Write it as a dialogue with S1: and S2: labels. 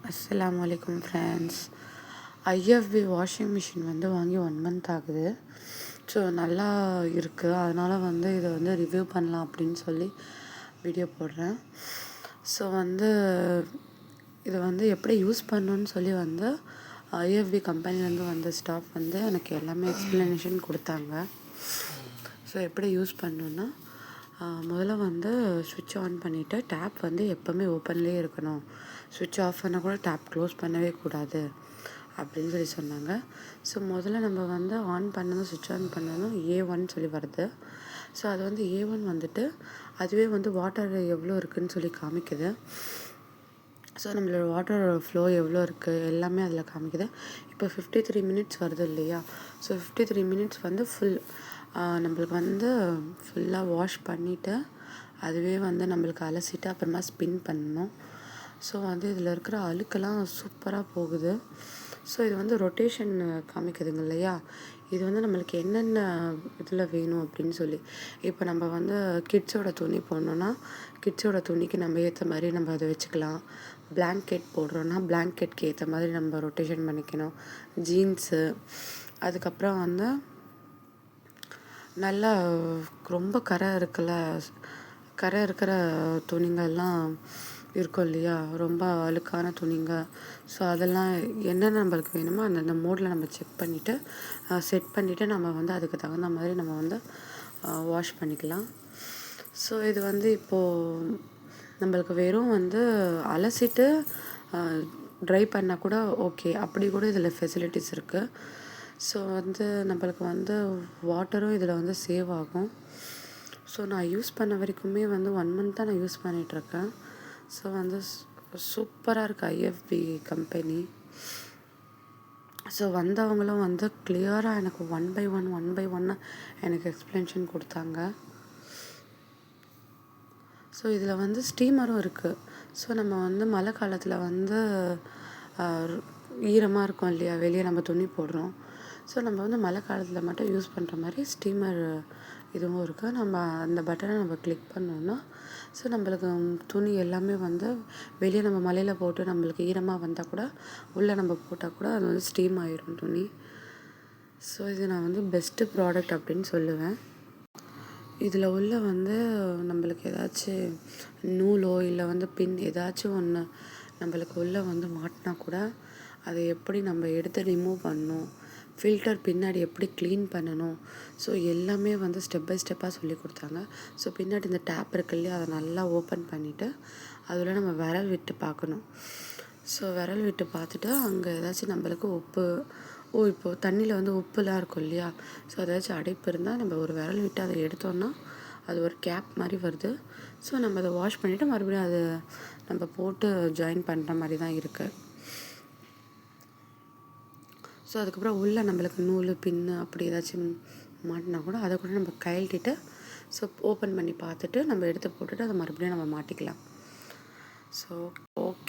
S1: அஸ்ஸலாமு அலைக்கும் friends. IFB washing machine வந்து வாங்கி 1 மந்த் ஆகுது. ஸோ நல்லா இருக்குது. அதனால் வந்து இதை வந்து ரிவ்யூ பண்ணலாம் அப்படின்னு சொல்லி வீடியோ போடுறேன். ஸோ வந்து இதை வந்து எப்படி யூஸ் பண்ணணுன்னு சொல்லி வந்து ஐஎஃப்பி கம்பெனிலேருந்து வந்த ஸ்டாஃப் வந்து எனக்கு எல்லாமே எக்ஸ்ப்ளனேஷன் கொடுத்தாங்க. ஸோ எப்படி யூஸ் பண்ணணுன்னா முதல்ல வந்து சுவிட்ச் ஆன் பண்ணிவிட்டு டேப் வந்து எப்போவுமே ஓப்பன்லேயே இருக்கணும். சுவிட்ச் ஆஃப் பண்ணால் கூட டேப் க்ளோஸ் பண்ணவே கூடாது அப்படின்னு சொல்லி சொன்னாங்க. ஸோ முதல்ல நம்ம வந்து ஆன் பண்ணதும் சுவிட்ச் ஆன் பண்ணதும் A1 சொல்லி வருது. ஸோ அது வந்து A1 வந்துட்டு அதுவே வந்து வாட்டர் எவ்வளோ இருக்குதுன்னு சொல்லி காமிக்குது. ஸோ நம்மளோட வாட்டர் ஃப்ளோ எவ்வளோ இருக்குது எல்லாமே அதில் காமிக்குது. இப்போ 53 மினிட்ஸ் வருது இல்லையா? ஸோ 53 மினிட்ஸ் வந்து நம்மளுக்கு வந்து ஃபுல்லாக வாஷ் பண்ணிவிட்டு அதுவே வந்து நம்மளுக்கு அலசிட்டு அப்புறமா ஸ்பின் பண்ணணும். ஸோ வந்து இதில் இருக்கிற அழுக்கெல்லாம் சூப்பராக போகுது. ஸோ இது வந்து ரொட்டேஷன் காமிக்குதுங்க இல்லையா? இது வந்து நம்மளுக்கு என்னென்ன இதில் வேணும் அப்படின்னு சொல்லி, இப்போ நம்ம வந்து கிட்ஸோட துணி போடணுன்னா கிட்ஸோட துணிக்கு நம்ம ஏற்ற மாதிரி நம்ம அதை வச்சுக்கலாம். பிளாங்கெட் போடுறோன்னா பிளாங்கெட்க்கு ஏற்ற மாதிரி நம்ம ரொட்டேஷன் பண்ணிக்கணும். ஜீன்ஸு, அதுக்கப்புறம் வந்து நல்லா ரொம்ப கரை இருக்கிற துணிங்கள்லாம் இருக்கும் இல்லையா? ரொம்ப அழுக்கான துணிங்க. ஸோ அதெல்லாம் என்னென்ன நம்மளுக்கு வேணுமோ அந்தந்த மோடில் நம்ம செட் பண்ணிவிட்டு நம்ம வந்து அதுக்கு தகுந்த மாதிரி நம்ம வந்து வாஷ் பண்ணிக்கலாம். ஸோ இது வந்து இப்போது நம்மளுக்கு வெறும் வந்து அலசிட்டு ட்ரை பண்ணால் கூட ஓகே, அப்படி கூட இதில் ஃபெசிலிட்டிஸ் இருக்குது. ஸோ வந்து நம்மளுக்கு வந்து வாட்டரும் இதில் வந்து சேவ் ஆகும். ஸோ நான் யூஸ் பண்ண வரைக்குமே வந்து 1 மந்த் தான் நான் யூஸ் பண்ணிகிட்ருக்கேன். ஸோ வந்து சூப்பராக இருக்குது ஐஎஃப்பி கம்பெனி. ஸோ வந்தவங்களும் வந்து கிளியராக எனக்கு ஒன் பை ஒன் எனக்கு எக்ஸ்ப்ளனேஷன் கொடுத்தாங்க. ஸோ இதில் வந்து ஸ்டீமரும் இருக்குது. ஸோ நம்ம வந்து மழை காலத்தில் வந்து ஈரமாக இருக்கும் இல்லையா? வெளியே நம்ம துணி போடுறோம். ஸோ நம்ம வந்து மழை காலத்தில் மட்டும் யூஸ் பண்ணுற மாதிரி ஸ்டீமர் இதுவும் இருக்குது. நம்ம அந்த பட்டனை நம்ம கிளிக் பண்ணோன்னா ஸோ நம்மளுக்கு துணி எல்லாமே வந்து வெளியே நம்ம மழையில் போட்டு நம்மளுக்கு ஈரமாக வந்தால் கூட உள்ளே நம்ம போட்டால் கூட அது வந்து ஸ்டீம் ஆயிடும் துணி. ஸோ இது நான் வந்து பெஸ்ட்டு ப்ராடக்ட் அப்படின்னு சொல்லுவேன். இதில் உள்ள வந்து நம்மளுக்கு ஏதாச்சும் நூலோ இல்லை வந்து பின் ஏதாச்சும் ஒன்று நம்மளுக்கு உள்ளே வந்து மாட்டினா கூட அதை எப்படி நம்ம எடுத்து ரிமூவ் பண்ணணும், ஃபில்டர் பின்னாடி எப்படி க்ளீன் பண்ணணும், ஸோ எல்லாமே வந்து ஸ்டெப் பை ஸ்டெப்பாக சொல்லி கொடுத்தாங்க. ஸோ பின்னாடி இந்த டேப் இருக்கு இல்லையா? அதை நல்லா ஓப்பன் பண்ணிவிட்டு அதில் நம்ம விரல் விட்டு பார்க்கணும். ஸோ விரல் விட்டு பார்த்துட்டு அங்கே ஏதாச்சும் நம்மளுக்கு இப்போது தண்ணியில் வந்து உப்புலாம் இருக்கும் இல்லையா? ஸோ ஏதாச்சும் அடைப்பு இருந்தால் நம்ம ஒரு விரல் விட்டு அதை எடுத்தோன்னா அது ஒரு கேப் மாதிரி வருது. ஸோ நம்ம அதை வாஷ் பண்ணிவிட்டு மறுபடியும் அதை நம்ம போட்டு ஜாயின் பண்ணுற மாதிரி தான் இருக்குது. ஸோ அதுக்கப்புறம் உள்ளே நம்மளுக்கு நூல் பின்னு அப்படி ஏதாச்சும் மாட்டினா கூட அதை கூட நம்ம கழட்டிட்டு ஸோ ஓப்பன் பண்ணி பார்த்துட்டு நம்ம எடுத்து போட்டுட்டு அதை மறுபடியும் நம்ம மாட்டிக்கலாம். So okay.